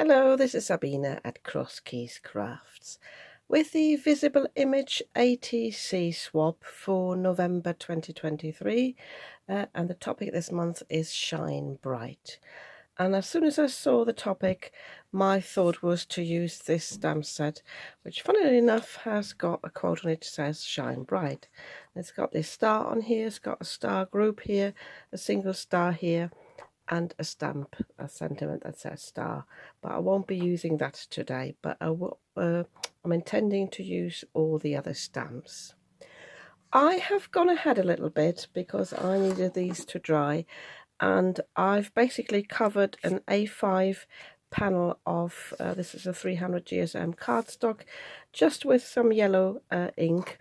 Hello, this is Sabina at Cross Keys Crafts with the visible image ATC swap for November 2023, and the topic this month is Shine Bright. And as soon as I saw the topic, my thought was to use this stamp set, which funnily enough has got a quote on it that says Shine Bright. It's got this star on here, it's got a star group here, a single star here, and a stamp, a sentiment that says star, but I won't be using that today, but I'm intending to use all the other stamps. I have gone ahead a little bit because I needed these to dry, and I've basically covered an A5 panel of, this is a 300 GSM cardstock, just with some yellow ink.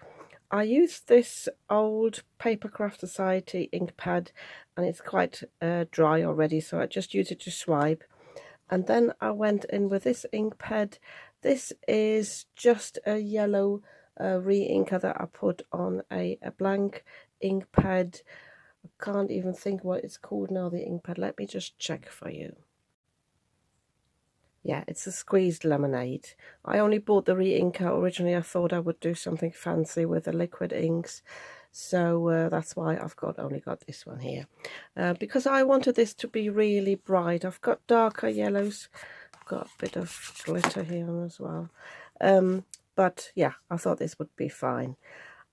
I used this old Papercraft Society ink pad, and it's quite dry already, so I just used it to swipe. And then I went in with this ink pad. This is just a yellow re-inker that I put on a blank ink pad. I can't even think what it's called now, the ink pad. Let me just check for you. Yeah, it's a squeezed lemonade. I only bought the re-inker. Originally I thought I would do something fancy with the liquid inks, so that's why I've only got this one here, because I wanted this to be really bright. I've got darker yellows, I've got a bit of glitter here as well, but yeah, I thought this would be fine.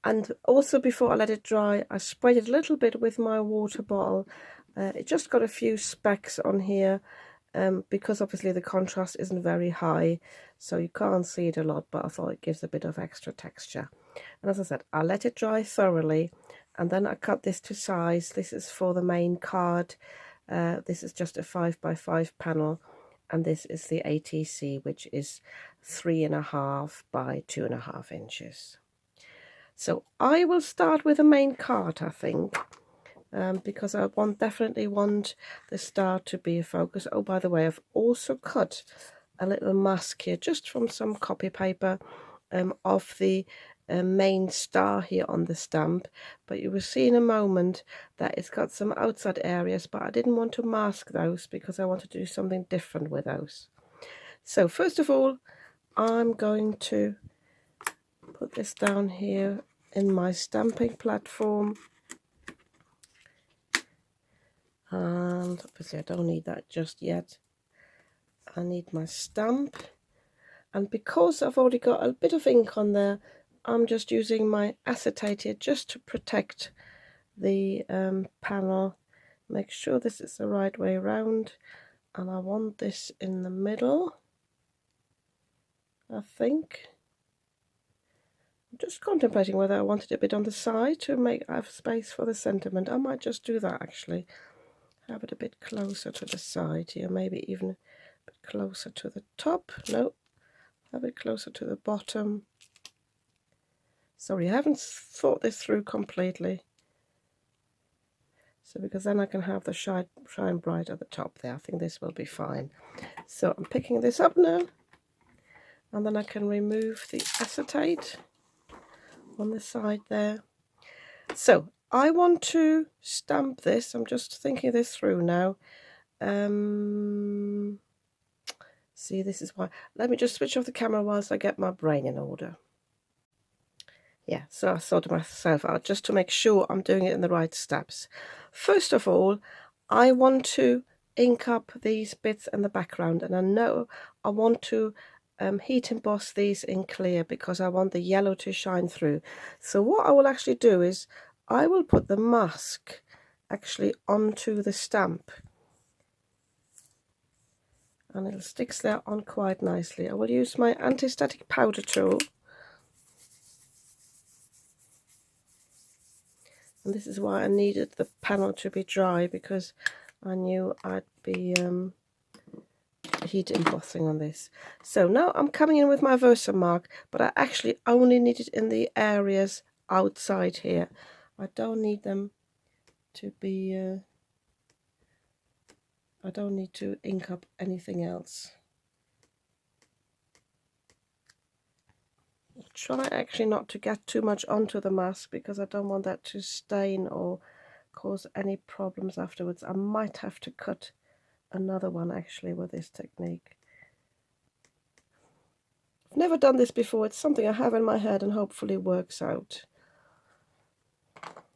And also, before I let it dry, I sprayed it a little bit with my water bottle. It just got a few specks on here, because obviously the contrast isn't very high, so you can't see it a lot, but I thought it gives a bit of extra texture. And as I said, I let it dry thoroughly, and then I cut this to size. This is for the main card. This is just a 5x5 panel, and this is the ATC, which is 3.5 by 2.5 inches. So I will start with the main card, I think. Because I definitely want the star to be a focus. Oh, by the way, I've also cut a little mask here just from some copy paper of the main star here on the stamp, but you will see in a moment that it's got some outside areas, but I didn't want to mask those because I want to do something different with those. So first of all, I'm going to put this down here in my stamping platform. And obviously I don't need that just yet. I need my stamp, and because I've already got a bit of ink on there, I'm just using my acetate here just to protect the panel. Make sure this is the right way around, and I want this in the middle, I think. I'm just contemplating whether I wanted it a bit on the side to have space for the sentiment. I might just do that actually. Have it a bit closer to the side here, maybe even a bit closer to the top. No, have it closer to the bottom. Sorry, I haven't thought this through completely. So because then I can have the shine bright at the top there. I think this will be fine. So I'm picking this up now, and then I can remove the acetate on the side there. So I want to stamp this. I'm just thinking this through now. See, this is why. Let me just switch off the camera whilst I get my brain in order. Yeah, so I thought to myself out just to make sure I'm doing it in the right steps. First of all, I want to ink up these bits in the background, and I know I want to heat emboss these in clear because I want the yellow to shine through. So what I will actually do is I will put the mask actually onto the stamp, and it sticks there on quite nicely. I will use my anti-static powder tool, and this is why I needed the panel to be dry, because I knew I'd be heat embossing on this. So now I'm coming in with my Versamark, but I actually only need it in the areas outside here. I don't need them to be, I don't need to ink up anything else. I'll try actually not to get too much onto the mask because I don't want that to stain or cause any problems afterwards. I might have to cut another one actually with this technique. never done this before. It's something I have in my head and hopefully works out.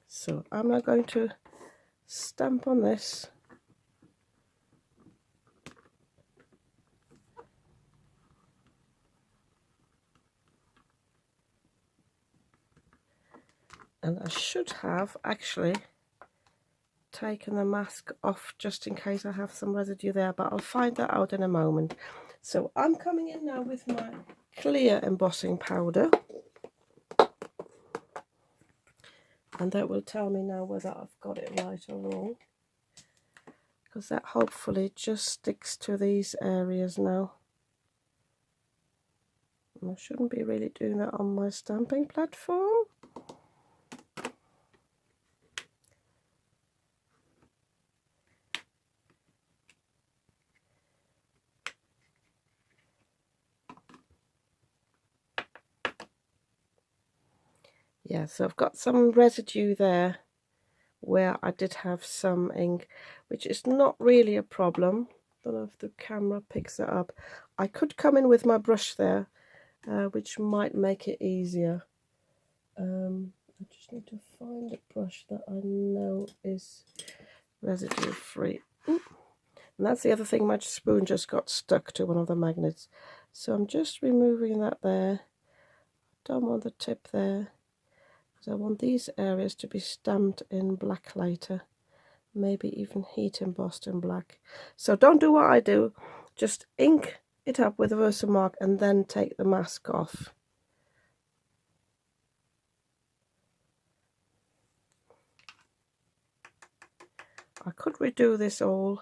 So I'm now going to stamp on this. And I should have actually taken the mask off just in case I have some residue there, but I'll find that out in a moment. So I'm coming in now with my clear embossing powder, and that will tell me now whether I've got it right or wrong, because that hopefully just sticks to these areas now. And I shouldn't be really doing that on my stamping platform. Yeah, so I've got some residue there where I did have some ink, which is not really a problem. Don't know if the camera picks it up. I could come in with my brush there, which might make it easier. I just need to find a brush that I know is residue free. Ooh. And that's the other thing, my spoon just got stuck to one of the magnets. So I'm just removing that there. Don't want the tip there, because I want these areas to be stamped in black later. Maybe even heat embossed in black. So don't do what I do. Just ink it up with a Versamark and then take the mask off. I could redo this all,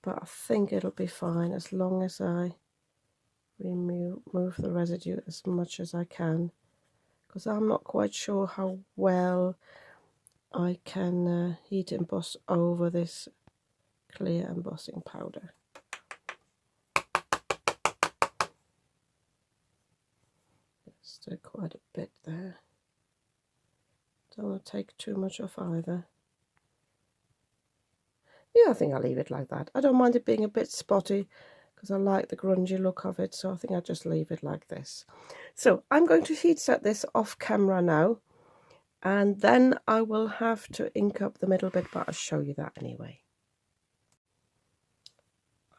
but I think it'll be fine as long as I remove the residue as much as I can, because I'm not quite sure how well I can heat emboss over this clear embossing powder. Still quite a bit there. Don't want to take too much off either. Yeah, I think I'll leave it like that. I don't mind it being a bit spotty because I like the grungy look of it, so I think I'll just leave it like this. So I'm going to heat set this off camera now, and then I will have to ink up the middle bit, but I'll show you that anyway.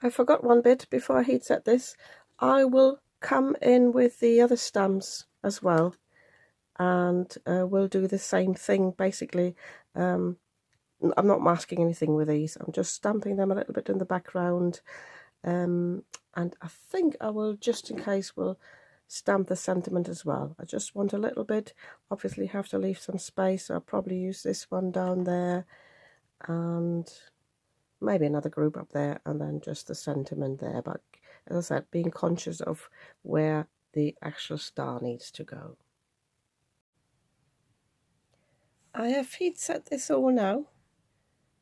I forgot one bit before I heat set this. I will come in with the other stamps as well, and we'll do the same thing basically. I'm not masking anything with these, I'm just stamping them a little bit in the background, and I think I will, just in case, will stamp the sentiment as well. I just want a little bit, obviously have to leave some space, so I'll probably use this one down there and maybe another group up there, and then just the sentiment there. But as I said, being conscious of where the actual star needs to go. I have heat set this all now,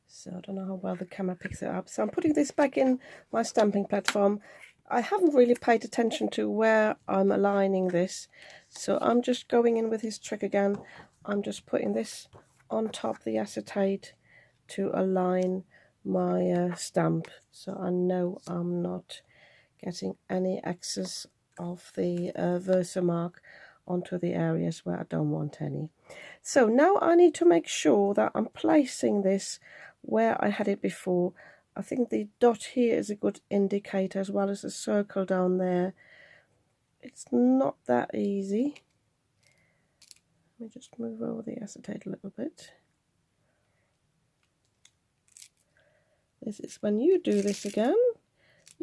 so I don't know how well the camera picks it up. So I'm putting this back in my stamping platform. I haven't really paid attention to where I'm aligning this, so I'm just going in with his trick again. I'm just putting this on top of the acetate to align my stamp, so I know I'm not getting any excess of the Versamark onto the areas where I don't want any. So now I need to make sure that I'm placing this where I had it before. I think the dot here is a good indicator, as well as the circle down there. It's not that easy. Let me just move over the acetate a little bit. This is when you do this again,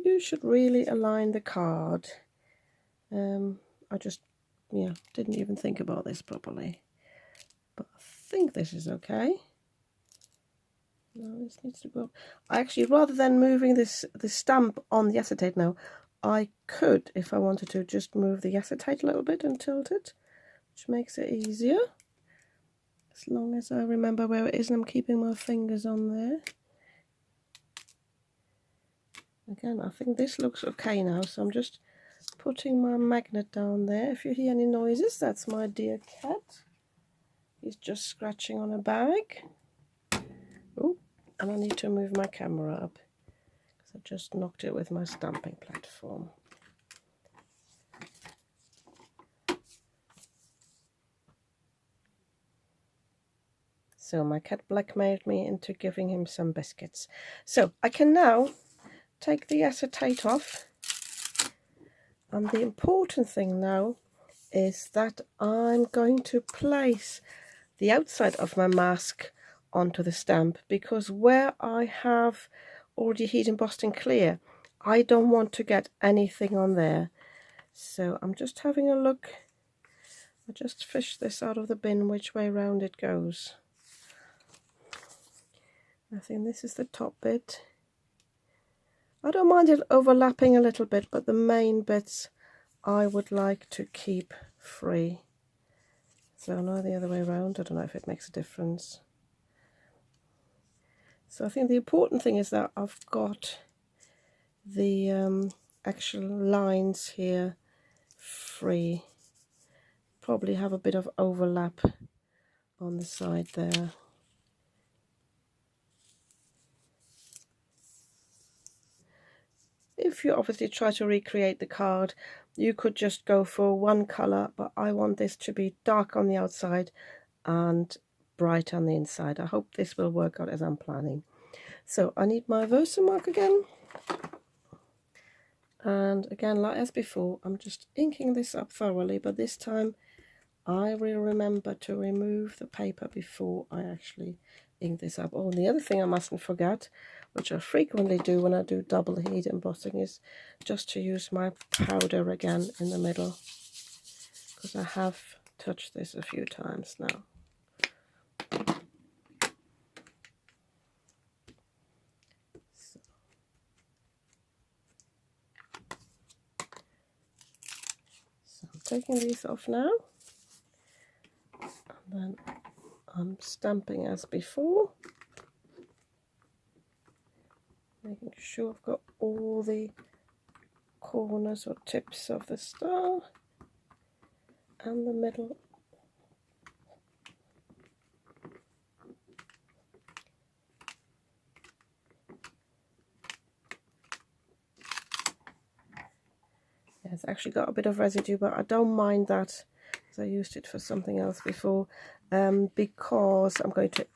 you should really align the card. I just, didn't even think about this properly. But I think this is okay. No, this needs to go. I actually, rather than moving the stamp on the acetate now, I could, if I wanted to, just move the acetate a little bit and tilt it, which makes it easier. As long as I remember where it is and I'm keeping my fingers on there. Again, I think this looks okay now, so I'm just putting my magnet down there. If you hear any noises, that's my dear cat. He's just scratching on a bag. Oh, and I need to move my camera up because I just knocked it with my stamping platform. So my cat blackmailed me into giving him some biscuits. So I can now take the acetate off. And the important thing now is that I'm going to place the outside of my mask onto the stamp, because where I have already heat embossed in clear, I don't want to get anything on there. So I'm just having a look. I just fish this out of the bin which way round it goes. I think this is the top bit. I don't mind it overlapping a little bit, but the main bits I would like to keep free. So now the other way around, I don't know if it makes a difference. So I think the important thing is that I've got the actual lines here free. Probably have a bit of overlap on the side there. If you obviously try to recreate the card, you could just go for one colour, but I want this to be dark on the outside and bright on the inside. I hope this will work out as I'm planning. So I need my Versamark again. And again, like as before, I'm just inking this up thoroughly, but this time I will remember to remove the paper before I actually ink this up. Oh, and the other thing I mustn't forget, which I frequently do when I do double heat embossing, is just to use my powder again in the middle, because I have touched this a few times now. So I'm taking these off now, and then I'm stamping as before, making sure I've got all the corners or tips of the star and the middle. Yeah, it's actually got a bit of residue, but I don't mind that because I used it for something else before, because I'm going to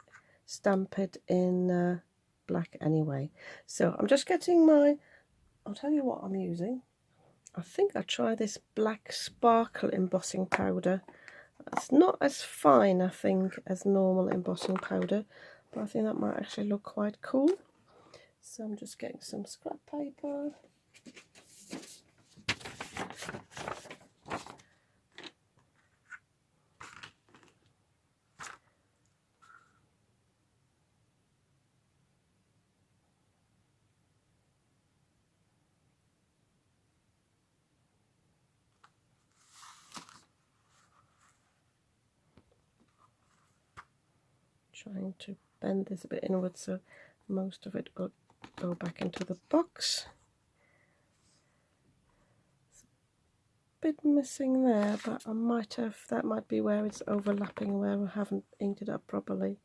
stamp it in black anyway. So I'm just getting my, I'll tell you what I'm using. I think I try this black sparkle embossing powder. It's not as fine, I think, as normal embossing powder, but I think that might actually look quite cool. So I'm just getting some scrap paper. Trying to bend this a bit inwards so most of it will go back into the box. It's a bit missing there, but I might have, that might be where it's overlapping, where I haven't inked it up properly.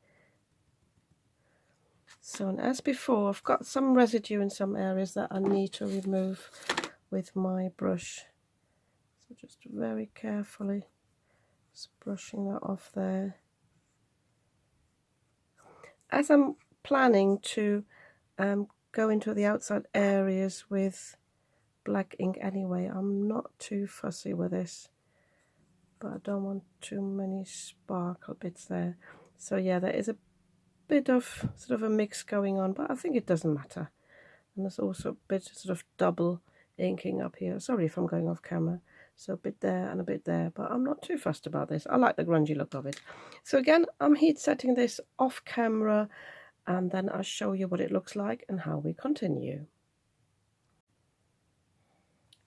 So, and as before, I've got some residue in some areas that I need to remove with my brush. So just very carefully just brushing that off there. As I'm planning to go into the outside areas with black ink anyway, I'm not too fussy with this, but I don't want too many sparkle bits there. So yeah, there is a bit of sort of a mix going on, but I think it doesn't matter. And there's also a bit sort of double inking up here. Sorry if I'm going off camera. So a bit there and a bit there, but I'm not too fussed about this. I like the grungy look of it. So again, I'm heat setting this off camera, and then I'll show you what it looks like and how we continue.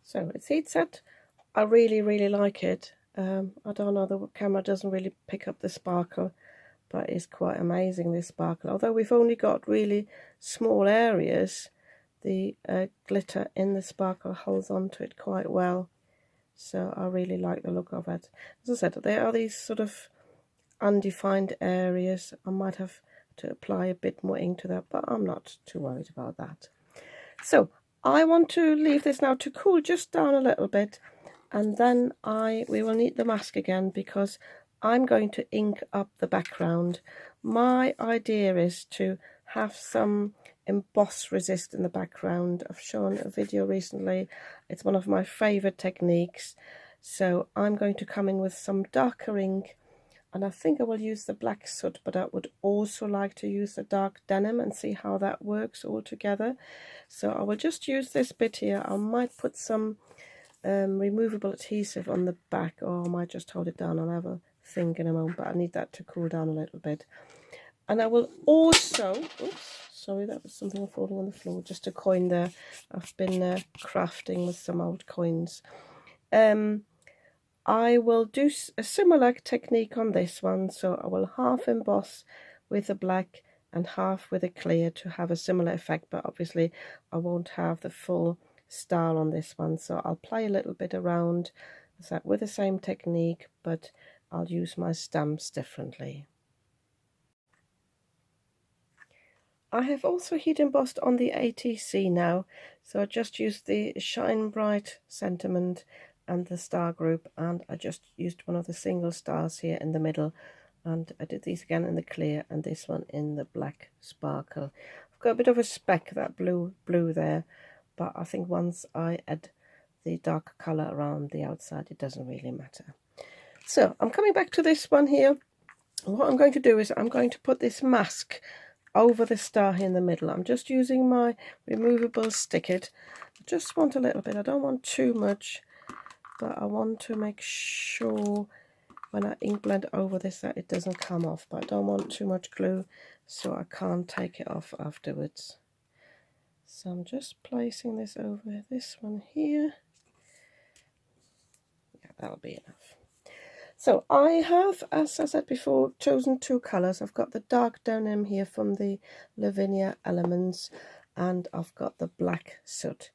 So it's heat set. I really like it. I don't know, the camera doesn't really pick up the sparkle, but it's quite amazing, this sparkle. Although we've only got really small areas, the glitter in the sparkle holds on to it quite well. So I really like the look of it. As I said, there are these sort of undefined areas. I might have to apply a bit more ink to that, but I'm not too worried about that. So I want to leave this now to cool just down a little bit, and then we will need the mask again, because I'm going to ink up the background. My idea is to have some emboss resist in the background. I've shown a video recently. It's one of my favorite techniques. So I'm going to come in with some darker ink, and I think I will use the black soot, but I would also like to use the dark denim and see how that works all together. So I will just use this bit here. I might put some removable adhesive on the back, or I might just hold it down. I'll have a think in a moment, but I need that to cool down a little bit. And I will also, oops, sorry, that was something falling on the floor, just a coin there. I've been crafting with some old coins. I will do a similar technique on this one, so I will half emboss with a black and half with a clear to have a similar effect, but obviously I won't have the full style on this one, so I'll play a little bit around with the same technique, but I'll use my stamps differently. I have also heat embossed on the ATC now, so I just used the Shine Bright Sentiment and the star group, and I just used one of the single stars here in the middle, and I did these again in the clear and this one in the black sparkle. I've got a bit of a speck, that blue there, but I think once I add the dark colour around the outside, it doesn't really matter. So I'm coming back to this one here. What I'm going to do is I'm going to put this mask over the star here in the middle. I'm just using my removable stick it. I just want a little bit. I don't want too much, but I want to make sure when I ink blend over this that it doesn't come off, but I don't want too much glue so I can't take it off afterwards. So I'm just placing this over this one here. Yeah, that'll be enough. So I have, as I said before, chosen two colours. I've got the dark denim here from the Lavinia Elements, and I've got the black soot.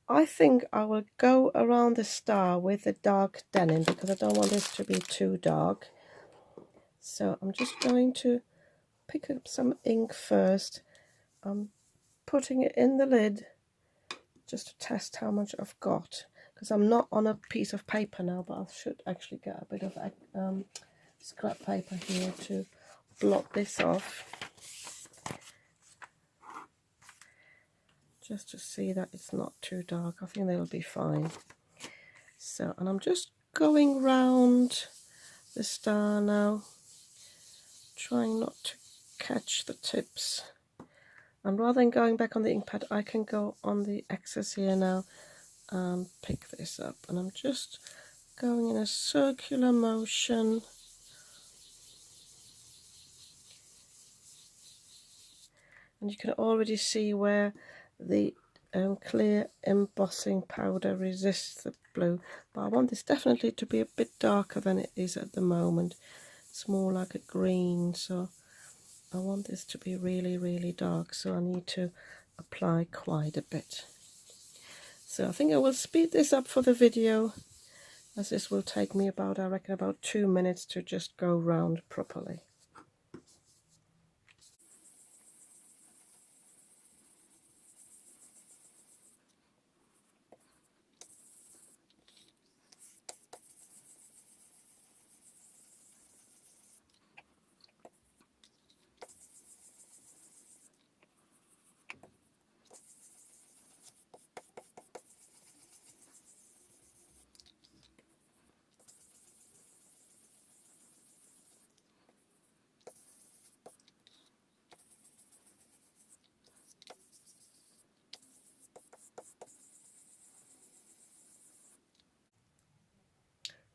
I think I will go around the star with the dark denim because I don't want this to be too dark. So I'm just going to pick up some ink first. I'm putting it in the lid just to test how much I've got, because I'm not on a piece of paper now, but I should actually get a bit of scrap paper here to blot this off, just to see that it's not too dark. I think they'll be fine. So, and I'm just going round the star now, trying not to catch the tips. And rather than going back on the ink pad, I can go on the excess here now and pick this up. And I'm just going in a circular motion. And you can already see where the clear embossing powder resists the blue. But I want this definitely to be a bit darker than it is at the moment. It's more like a green, so I want this to be really, really dark, so I need to apply quite a bit. So I think I will speed this up for the video, as this will take me about, I reckon, about 2 minutes to just go round properly.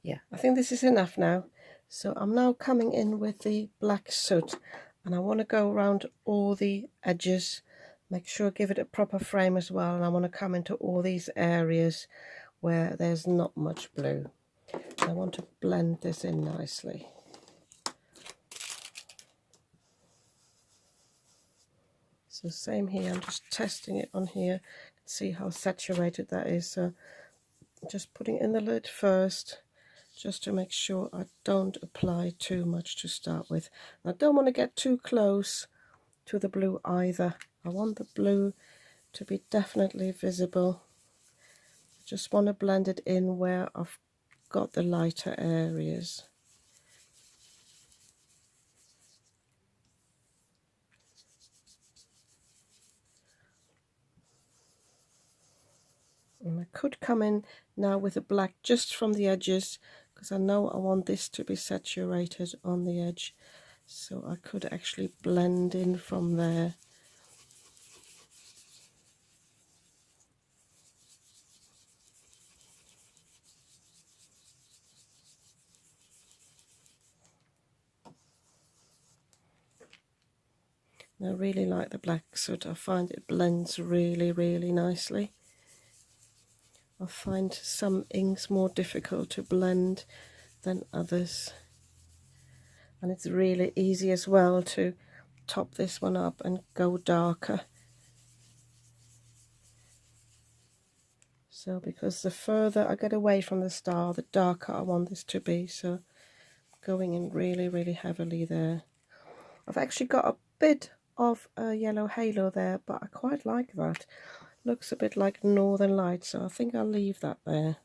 Yeah, I think this is enough now. So I'm now coming in with the black soot, and I want to go around all the edges, make sure give it a proper frame as well, and I want to come into all these areas where there's not much blue. I want to blend this in nicely. So same here, I'm just testing it on here, see how saturated that is. So just putting it in the lid first, just to make sure I don't apply too much to start with. I don't want to get too close to the blue either. I want the blue to be definitely visible. I just want to blend it in where I've got the lighter areas. And I could come in now with the black just from the edges, because I know I want this to be saturated on the edge, so I could actually blend in from there. I really like the black soot. I find it blends really, really nicely. I find some inks more difficult to blend than others. And it's really easy as well to top this one up and go darker. So because the further I get away from the star, the darker I want this to be. So going in really, really heavily there. I've actually got a bit of a yellow halo there, but I quite like that. Looks a bit like Northern Lights, so I think I'll leave that there.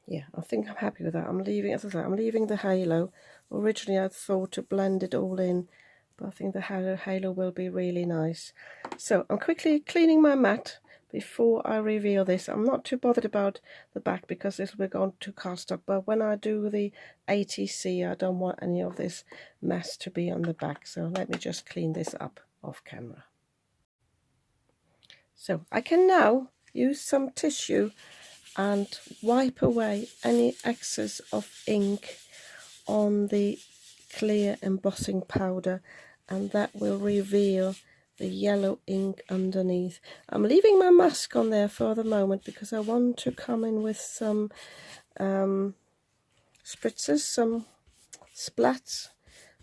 Yeah, I think I'm happy with that. I'm leaving, as I say, I'm leaving the halo. Originally I thought to blend it all in, but I think the halo will be really nice. So I'm quickly cleaning my mat before I reveal this. I'm not too bothered about the back because this will go to cast up, but when I do the ATC, I don't want any of this mess to be on the back. So let me just clean this up off camera. So I can now use some tissue and wipe away any excess of ink on the clear embossing powder, and that will reveal the yellow ink underneath. I'm leaving my mask on there for the moment because I want to come in with some spritzers, some splats,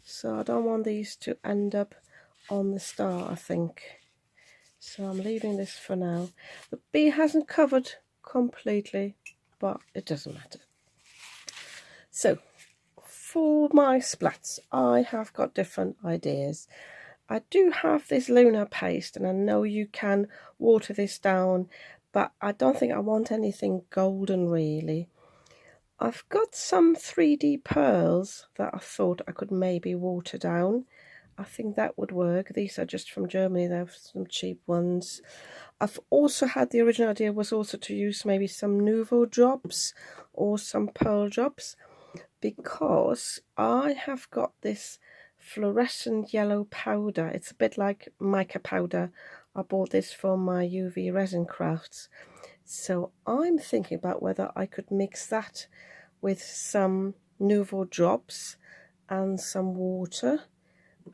so I don't want these to end up on the star, I think. So I'm leaving this for now. The bee hasn't covered completely, but it doesn't matter. So for my splats, I have got different ideas. I do have this lunar paste, and I know you can water this down, but I don't think I want anything golden really. I've got some 3D pearls that I thought I could maybe water down. I think that would work. These are just from Germany, they're some cheap ones. I've also had the original idea was also to use maybe some Nouveau drops or some pearl drops, because I have got this fluorescent yellow powder. It's a bit like mica powder. I bought this from my UV resin crafts. So I'm thinking about whether I could mix that with some Nouveau drops and some water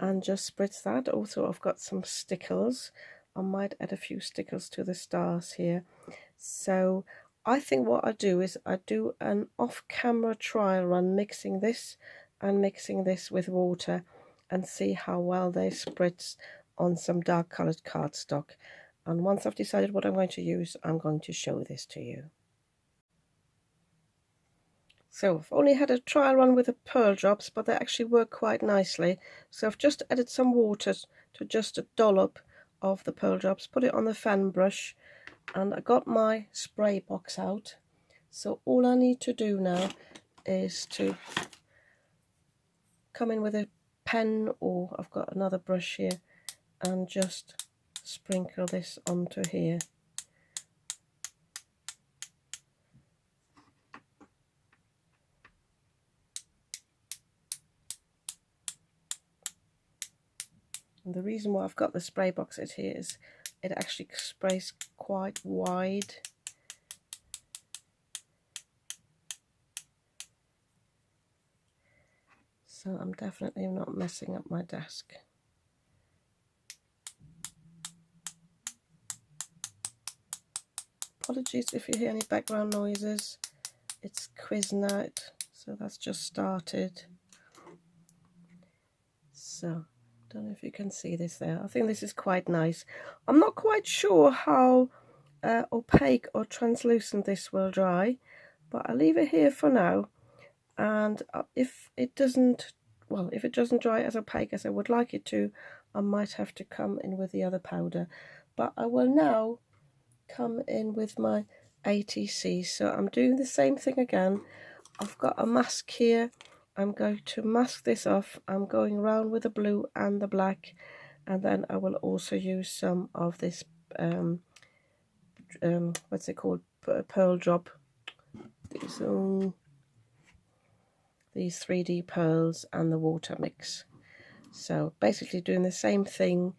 and just spritz that. Also, I've got some stickers. I might add a few stickers to the stars here. So I think what I do is I do an off-camera trial run mixing this and mixing this with water and see how well they spritz on some dark coloured cardstock. And once I've decided what I'm going to use, I'm going to show this to you. So I've only had a trial run with the pearl drops, but they actually work quite nicely. So I've just added some water to just a dollop of the pearl drops, put it on the fan brush, and I got my spray box out. So all I need to do now is to come in with a pen, or I've got another brush here, and just sprinkle this onto here. And the reason why I've got the spray box out here is it actually sprays quite wide. So I'm definitely not messing up my desk. Apologies if you hear any background noises. It's quiz night, so that's just started. So, don't know if you can see this there. I think this is quite nice. I'm not quite sure how opaque or translucent this will dry, but I'll leave it here for now. And if it doesn't dry as opaque as I would like it to, I might have to come in with the other powder. But I will now come in with my ATC. So I'm doing the same thing again. I've got a mask here. I'm going to mask this off. I'm going around with the blue and the black, and then I will also use some of this what's it called, pearl drop, these 3D pearls and the water mix. So basically doing the same thing,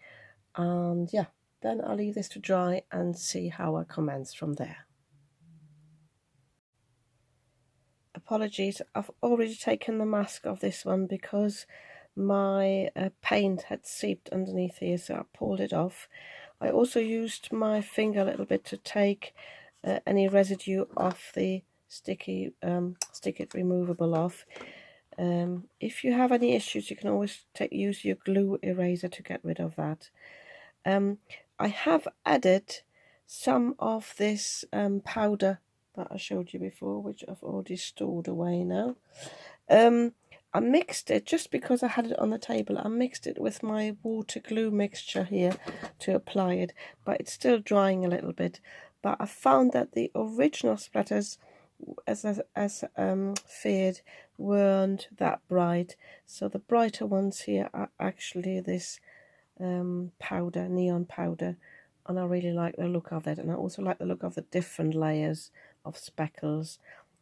and yeah, then I'll leave this to dry and see how I commence from there. Apologies, I've already taken the mask of this one because my paint had seeped underneath here, so I pulled it off. I also used my finger a little bit to take any residue off the stick it removable off. If you have any issues, you can always use your glue eraser to get rid of that. I have added some of this powder that I showed you before, which I've already stored away now. I mixed it, just because I had it on the table, I mixed it with my water glue mixture here to apply it, but it's still drying a little bit. But I found that the original splatters, as feared, weren't that bright. So the brighter ones here are actually this powder, neon powder, and I really like the look of it. And I also like the look of the different layers of speckles.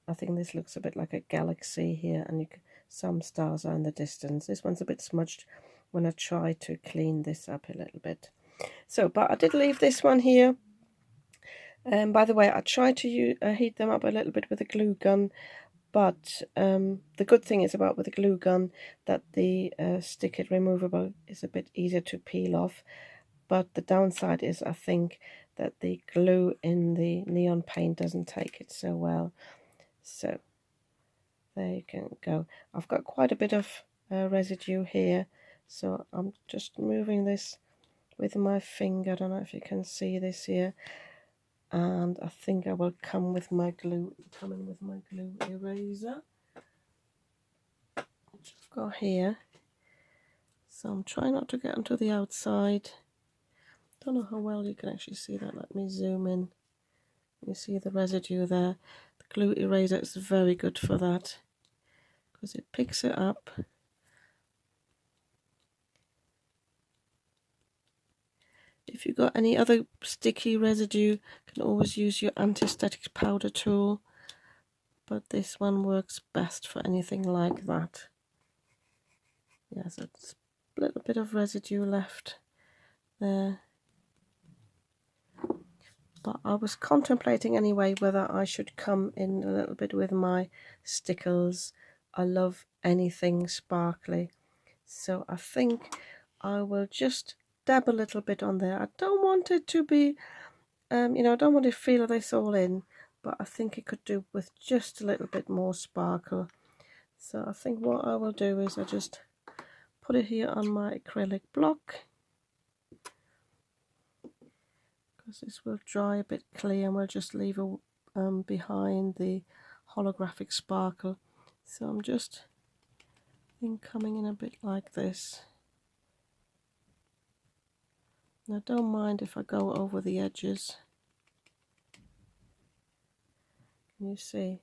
I think this looks a bit like a galaxy here, and some stars are in the distance. This one's a bit smudged when I try to clean this up a little bit. So, but I did leave this one here. By the way, I tried to heat them up a little bit with a glue gun, but the good thing is about with the glue gun that the stick it removable is a bit easier to peel off. But the downside is, I think, that the glue in the neon paint doesn't take it so well. So there you can go. I've got quite a bit of residue here, so I'm just moving this with my finger. I don't know if you can see this here. And I think I will come in with my glue eraser, which I've got here. So I'm trying not to get onto the outside. Don't know how well you can actually see that. Let me zoom in. You see the residue there. The glue eraser is very good for that because it picks it up. If you've got any other sticky residue, you can always use your anti-static powder tool, but this one works best for anything like that. Yes, it's a little bit of residue left there. But I was contemplating anyway whether I should come in a little bit with my stickles. I love anything sparkly, so I think I will just dab a little bit on there. I don't want it to be, I don't want to feel this all in, but I think it could do with just a little bit more sparkle. So I think what I will do is I just put it here on my acrylic block, because this will dry a bit clear and we'll just leave behind the holographic sparkle. So I'm just coming in a bit like this. Now don't mind if I go over the edges. Can you see?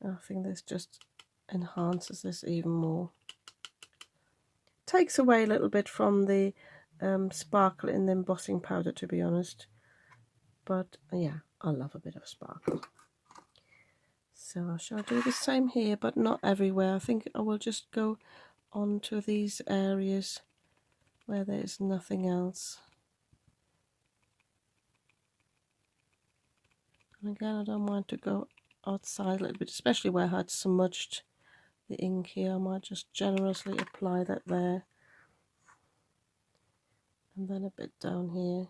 I think this just enhances this even more. Takes away a little bit from the sparkle in the embossing powder, to be honest, but yeah, I love a bit of sparkle. So I shall do the same here, but not everywhere. I think I will just go on to these areas where there's nothing else. And again, I don't mind to go outside a little bit, especially where I had smudged the ink here. I might just generously apply that there. And then a bit down here.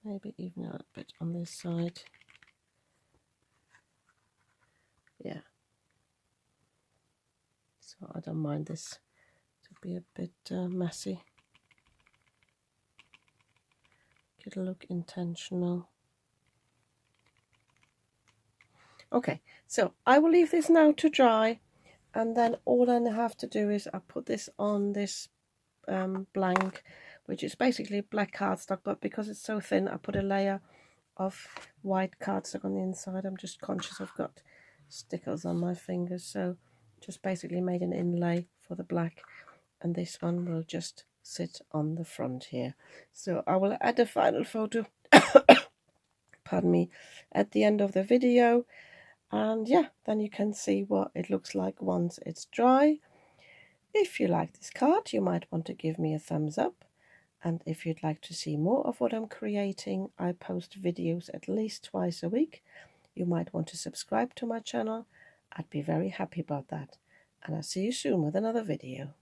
Maybe even a little bit on this side. Yeah. So I don't mind this to be a bit messy. It'll look intentional. Okay, so I will leave this now to dry, and then all I have to do is I put this on this blank, which is basically black cardstock, but because it's so thin, I put a layer of white cardstock on the inside. I'm just conscious I've got stickers on my fingers, so just basically made an inlay for the black, and this one will just sit on the front here. So I will add a final photo pardon me, at the end of the video, and yeah, then you can see what it looks like once it's dry. If you like this card, you might want to give me a thumbs up, and if you'd like to see more of what I'm creating, I post videos at least twice a week. You might want to subscribe to my channel. I'd be very happy about that, and I'll see you soon with another video.